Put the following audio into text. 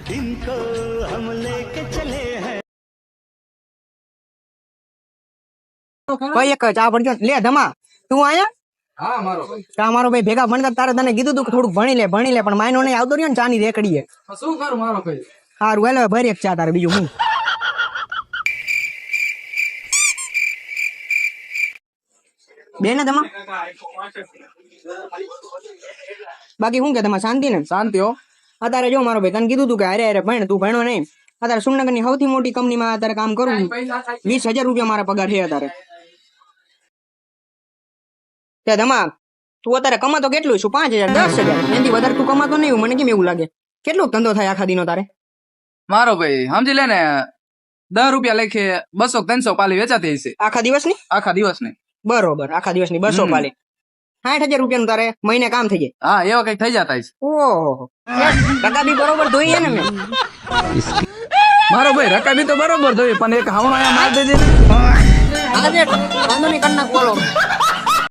इनको हम लेके चले हैं। ભાઈ એક ચા પડજો લે ધમા તું આયા હા મારો ભાઈ ચા મારો ભાઈ ભેગા ભણતા તારે તને કીધું તું કે થોડુંક ભણી લે પણ માયનો નહીં આવતો રહ્યો ને ચાની રેકડીએ શું કરું મારો ભાઈ સારું હેલો ભરી એક ચા તારે બીજું હું બેન ધમા બાકી શું કે તમારે શાંતિ ને શાંતિ હો અત્યારે જો મારો ભાઈ તને કીધું તું કે અરે અરે ભણ તું ભણો નહીં અત્યારે સુરનગરની સૌથી મોટી કંપનીમાં અત્યારે કામ કરું 20,000 રૂપિયા મારા પગાર છે અત્યારે તે ધમા તું અત્યારે કમાતો કેટલું છું 5,000 10,000 એનાથી વધારે તું કમાતો નહીં મને કેમ એવું લાગે કેટલો ધંધો થાય આખા દીનો તારે મારો ભાઈ સમજી લે ને 10 રૂપિયા લેખે 200-300 પાલી વેચાતી હશે આખા દિવસની આખા દિવસની બરોબર આખા દિવસની 200 પાલી 60,000 રૂપિયાનું તારે મહિને કામ થઈ જાય હા એવા કઈક થઈ જતા હશે ઓહો ટકા બી બરોબર ધોઈએ ને મેં મારો ભાઈ રકાબી તો બરોબર જોઈ પણ એક હાવણો અહીંયા માર દેજે ને આજે વાંધો નહીં કરી નાખ બોલો